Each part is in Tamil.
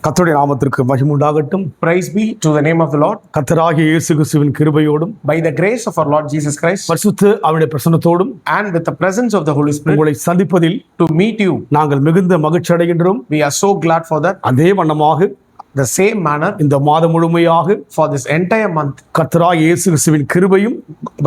கர்த்தருடைய நாமத்திற்கு மகிமை உண்டாகட்டும். Praise be to the name of the Lord. கர்த்தராகிய இயேசு கிறிஸ்துவின் கிருபையோடும் By the grace of our Lord Jesus Christ பரிசுத்த அவருடைய பிரசன்னத்தோடும் and with the presence of the Holy Spirit உங்களை சந்திப்பதில் to meet you, நாங்கள் மிகுந்த மகிழ்ச்சி அடைகின்றோம். we are so glad for that. அதே வண்ணமாக The same manner இந்த மாதம் முழுமையாக for this entire month, கர்த்தராகிய இயேசு கிறிஸ்துவின் கிருபையும்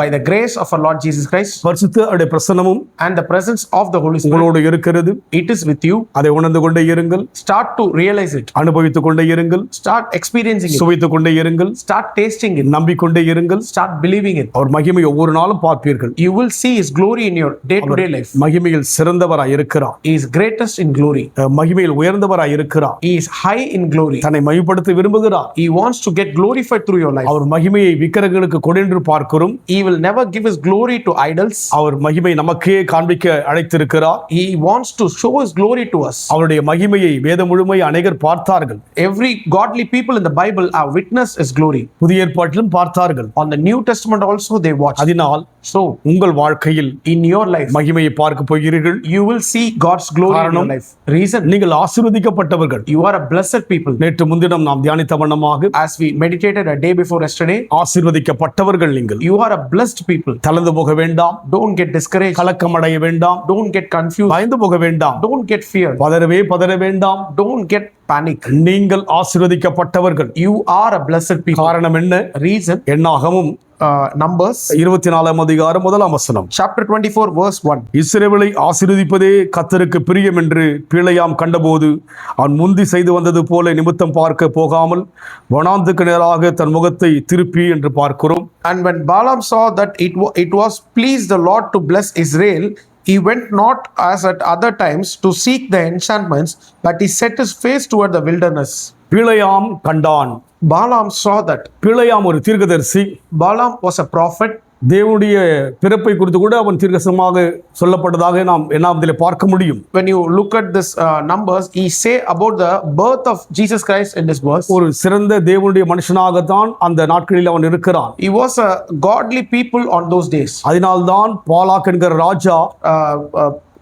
by the grace of our Lord Jesus Christ பரிசுத்த அவருடைய பிரசன்னமும் and the presence of the Holy Spirit, உங்களோடு இருக்கிறது. it is with you. அதை உணர்ந்து கொண்டே இருங்கள், Start to realize it. அனுபவித்துக் கொண்டே இருங்கள், Start experiencing it. சுவைத்துக் கொண்டே இருங்கள், Start tasting it. நம்பிக்கொண்டே இருங்கள். Start believing it. அவர் மகிமை ஒவ்வொரு நாளும் பார்ப்பீர்கள். You will see His glory in your day-to-day life. மகிமையில் சிறந்தவராய் இருக்கிறார், He is greatest in glory. மகிமையில் உயர்ந்தவராய் இருக்கிறார், He is high in glory. தன்னை மகிமைப்படுத்த விரும்புகிறார். He wants to get glorified through your life. அவர் மகிமையை விக்கிரகங்களுக்கு கொடென்று பார்க்கிறோம். He will never give His glory to idols. அவர் மகிமை நமக்கே காண்பிக்க அழைத்திருக்கிறார். He wants to show His glory to us. அவருடைய மகிமையை வேதம் முழுமையை அநேகர் பார்த்தார்கள். Every godly people in the Bible have witnessed His glory. புதிய ஏற்பாட்டிலும் பார்த்தார்கள். On the New Testament also they watched. அதனால் So உங்கள் வாழ்க்கையில் in your life மகிமையை பார்க்க போகிறீர்கள். you will see God's glory in your life. Reason, நீங்கள் ஆசீர்வதிக்கப்பட்டவர்கள். you are a blessed people. நேற்று முன்தினம் நாம் தியானித்த வண்ணமாக As we meditated a day before yesterday, ஆசீர்வதிக்கப்பட்டவர்கள் நீங்கள். you are a blessed people. தளர்ந்து போக வேண்டாம், Don't get discouraged. கலக்கம் அடைய வேண்டாம், Don't get confused. பயந்து போக வேண்டாம், Don't get feared. பதற வேண்டாம். Don't get panic. நீங்கள் ஆசீர்வதிக்கப்பட்டவர்கள். You are a blessed people. காரணம் என்ன? Reason, என்னாகமும் Numbers 24ஆம் அதிகாரம் 1ஆம் வசனம். chapter 24 verse 1. இஸ்ரவேலை ஆசீர்வதிப்பதே கர்த்தருக்கு பிரியம் என்று பிழையாம் கண்டபோது அவன் முந்தி செய்து வந்தது போல நிமித்தம் பார்க்க போகாமல் வனாந்துக்கு நேராக தன் முகத்தை திருப்பி என்று பார்க்கிறோம். And when Balaam saw that it was pleased the Lord to bless Israel, he went not as at other times to seek the enchantments, but he set his face toward the wilderness. பிழையாம் கண்டான். Balaam saw that. பிழையாம் ஒரு தீர்க்கதரிசி. Balaam was a prophet. தேவனுடைய பிறப்பை குறித்து கூட அவன் தீர்க்கதரிசனமாக சொல்லப்பட்டதாக நாம் என்னாவதிலே பார்க்க முடியும். When you look at this Numbers, he say about the birth of Jesus Christ in this verse. ஒரு சிறந்த தேவனுடைய மனுஷனாகத்தான் அந்த நாட்களில் அவன் இருக்கிறான். He was a godly people on those days. அதனால்தான் பாலாக் என்கிற ராஜா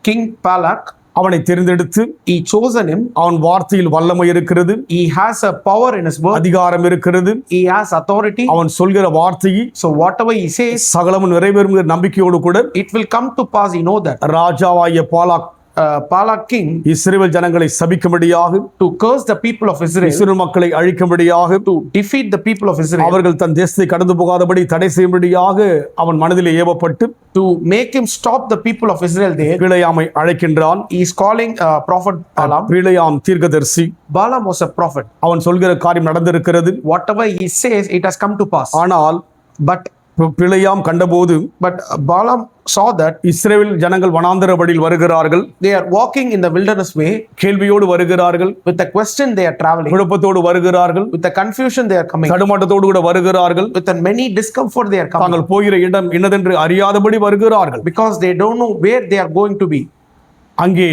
King Balak, அவனை தெரிந்தெடுத்து he chosen him. அவன் வார்த்தையில் வல்லமை இருக்கிறது, He has a power in his word. அதிகாரம் இருக்கிறது, He has authority. அவன் சொல்கிற வார்த்தையை So whatever he says, சகலமும் நிறைவேறும் நம்பிக்கையோடு கூட it will come to pass. You know that. ராஜாவாகிய பாலாக் Balak king இஸ்ரவேல் ஜனங்களை சபிக்கும்படியாக, to curse the people of Israel, இஸ்ரவேல் மக்களை அழிக்கும்படியாக, to defeat the people of Israel, அவர்கள் தன் தேசத்தை கடந்து போகாதபடி தடை செய்யும்படியாக அவன் மனதிலே ஏவப்பட்டு to make him stop the people of Israel there. பிழையாமை அழைக்கின்றான். He is calling prophet Balaam. பிழையாம் தீர்க்கதரிசி. Balaam was a prophet. அவன் சொல்கிற காரியம் நடந்திருக்கிறது. Whatever he says, it has come to pass. ஆனால் But பிழையாம் கண்டபோது Balaam saw that இஸ்ரவேல் ஜனங்கள் வனாந்தர வழியில் வருகிறார்கள், they are walking in the wilderness way. கேள்வியோடு வருகிறார்கள், With the question they are traveling, குழப்பத்தோடு வருகிறார்கள், with the confusion they are coming, தடுமாட்டத்தோடு கூட வருகிறார்கள், with the many discomfort they are coming, தாங்கள் போகிற இடம் இன்னதென்று அறியாதபடி வருகிறார்கள். because they don't know where they are going to be. அங்கே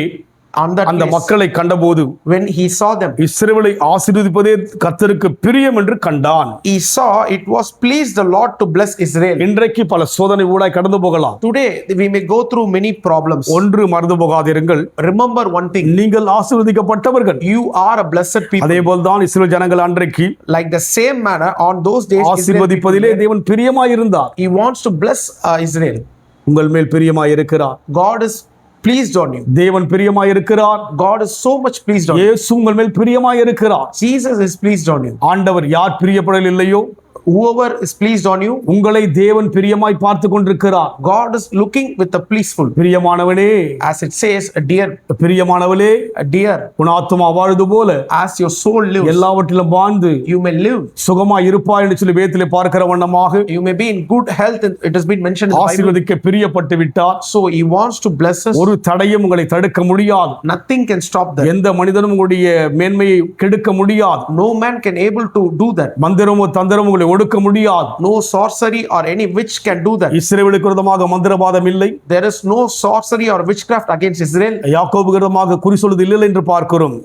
On that அந்த place, மக்களை கண்டபோது when he saw them, இஸ்ரவேலை ஆசீர்வதிப்பதே கர்த்தருக்கு பிரியம் என்று கண்டான். he saw it was pleased the Lord to bless Israel. இன்றைக்கு பல சோதனை ஊடாய் கடந்து போகலாம். Today we may go through many problems. ஒன்று மறந்து போகாதிருங்கள், Remember one thing, நீங்கள் ஆசீர்வதிக்கப்பட்டவர்கள். you are a blessed people. அதே போல்தான் இஸ்ரவேல் ஜனங்கள் அன்றைக்கு Like the same manner on those days, Israel ஆசீர்வதிப்பதிலே people, தேவன் பிரியமாயிருந்தார். he wants to bless Israel. உங்கள் மேல் பிரியமாயிருக்கிறார். God is pleased on you. தேவன் பிரியமாயிருக்கிறார். God is so much pleased on you. இயேசு உங்கள் மேல் பிரியமாயிருக்கிறார். Jesus is pleased on you. ஆண்டவர் யார் பிரியப்படவில்லையோ Whoever is pleased on you, உங்களை தேவன் பிரியமாய் பார்த்து கொண்டிருக்கிறார். God is looking with a pleaseful. பிரியமானவனே, As it says, a dear, Priyamanavale, a dear, உன் ஆத்துமா வாழ்வது போல as your soul lives, எல்லாவற்றிலும் வாழ்ந்து you may live. சுகமாய் இருப்பாய் என்று சொல்லி வேதத்திலே பார்க்கிற வண்ணமாக You may be in good health. It has been mentioned in the Bible. ஆசீர்வதிக்க பிரியப்பட்டு விட்டார். So he wants to bless us. ஒரு தடையும் உங்களை தடுக்க முடியாது. Nothing can stop that. எந்த மனிதனும் உங்களுடைய மேன்மையை கெடுக்க முடியாது. No man can able to do that. மந்திரமோ தந்திரமோ உங்களை ஒடுக்க முடியாது. No sorcery or any witch can do that. இஸ்ரவேலுக்கு விரோதமாக மந்திரவாதம் இல்லை, There is no sorcery or witchcraft against Israel. யாக்கோபுக்கு விரோதமாக குறி சொல்வது இல்லை என்று பார்க்கிறோம்.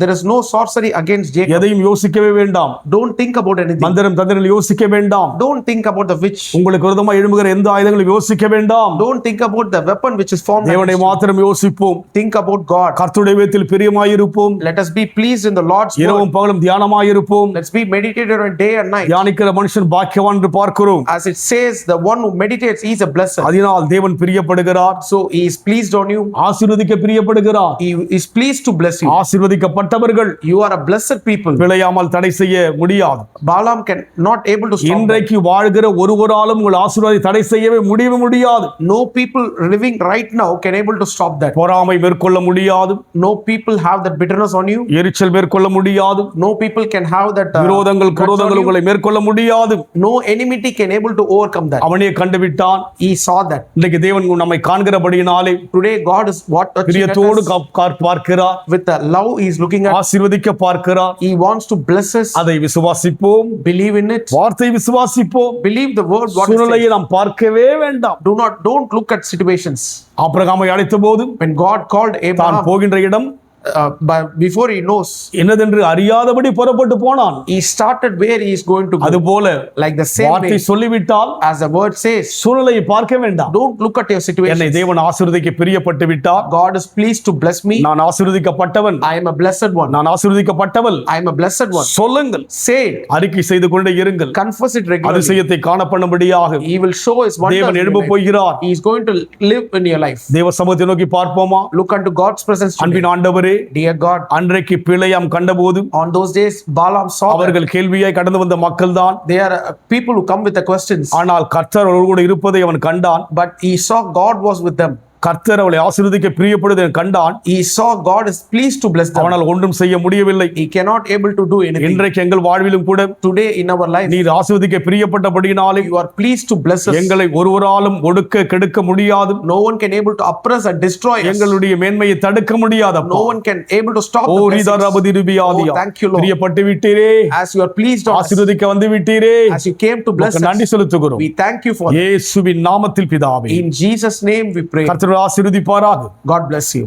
There is no sorcery against Jacob. எதையும் யோசிக்கவே வேண்டாம். Don't think about anything. மந்திரம் தந்திரங்கள் யோசிக்க வேண்டாம். Don't think about the witch. உங்களுக்கு விரோதமாக எழும்புகிற எந்த ஆயுதங்களும் யோசிக்க வேண்டாம். Don't think about the weapon which is formed தேவனை against you. மாத்திரம் யோசிப்போம். Think about God. கர்த்தருடைய வேதத்தில் பிரியமாயிருப்போம். Let us be pleased in the Lord's word. இரவும் பகலும் தியானமாயிருப்போம். Let's be meditated on day and night. தியானிக்கிற மனுஷன் பாக்கியவான் என்று பார்க்கிறோம். As it says, the one who meditates is a blessed. அதனால் தேவன் பிரியப்படுகிறார். So he is pleased on you. ஆசீர்வதிக்க பிரியப்படுகிறார். He is pleased to bless you. ஆசீர்வதிக்கப்பட்டவர்கள் You are a blessed people. பிழையாமல் தடை செய்ய முடியாது. Balaam can not able to stop that. இன்றைக்கு வாழ்கிற ஒருவராலும் உங்கள் ஆசீர்வாதத்தை தடை செய்யவே முடியாது. No people living right now can able to stop that. பொறாமை மேற்கொள்ள முடியாது. No people have that bitterness on you. எரிச்சல் மேற்கொள்ள முடியாது. No people can have that விரோதங்கள் grudge on குரோதங்கள் you. உங்களை மேற்கொள்ள முடியாது. No enmity can able to overcome that. அவனே கண்டுவிட்டான். He saw that. இன்றைக்கு தேவன் நம்மை காண்கிறபடியினாலே Today God is watching பிரியத்தோடு us பார்க்கிறார். with the love he is looking at. ஆசீர்வதிக்க பார்க்கிறார். He wants to bless us. அதை விசுவாசிப்போம். Believe in it. வார்த்தை விசுவாசிப்போம். Believe the word God is சூழ்நிலையை saying. நாம் பார்க்கவே வேண்டாம். Don't look at situations. ஆபிரகாமை அழைத்த போது When God called தான் Abraham, போகின்ற இடம் but before he knows, என்னதென்று அறியாதபடி புறப்பட்டு போனான். he started where he is going to go. அதுபோல Like the same வார்த்தை way, சொல்லிவிட்டால் as the word says, சூழ்நிலையை பார்க்க வேண்டாம். don't look at your என்னை situation. தேவன் ஆசீர்வதிக்க பிரியப்பட்டு விட்டார். God is pleased to bless me. நான் ஆசீர்வதிக்கப்பட்டவன். I am a blessed one. நான் ஆசீர்வதிக்கப்பட்டவள். I am a blessed one. சொல்லுங்கள். Say it. அறிக்கை செய்து கொண்டே இருங்கள். Confess it regularly. அதிசயத்தை காணப்படும்படியாக He will show his wonders. தேவன் in your எழும்ப life. போகிறார். He is going to live in your life. தேவ சமூகத்தை நோக்கி பார்ப்போமா? Look unto God's presence today. அன்பின் ஆண்டவரே, Dear God, அன்றைக்கு பிழையாம் கண்டபோது on those days Balaam saw that. அவர்கள் கேள்வியாய் கடந்து வந்த மக்கள்தான். They are people who come with the questions. ஆனால் கர்த்தர் அவர்களோடு கூட இருப்பதை அவன் கண்டான். But he saw God was with them. கர்த்தர் அவளை ஆசீர்வதிக்க பிரியப்படுவதை கண்டான். He saw God is pleased to bless them. அவனால் ஒன்றும் செய்ய முடியவில்லை. He cannot able to do anything. இன்றைக்கு எங்கள் வாழ்விலும் கூட Today in our life, நீர் ஆசீர்வதிக்க பிரியப்பட்டபடியினாலே you are pleased to bless us. எங்களை ஒருவராலும் ஒடுக்க கெடுக்க முடியாது. No one can able to oppress and destroy us. எங்களுடைய மேன்மையை தடுக்க முடியாது. No one can able to stop O the Rita blessings. ரபதி ருபியாதியா. Oh, thank you, Lord. பிரியப்பட்டு விட்டீரே. As you are pleased on us, ஆசீர்வதிக்க வந்து விட்டீரே. as you came to bless உமக்கு நன்றி us, செலுத்துகிறோம். we thank you for that. இயேசுவின் நாமத்தில் பிதாவே. In Jesus' name we pray. கர்த்தர் ஆசீர்வதிப்பாராக. God bless you.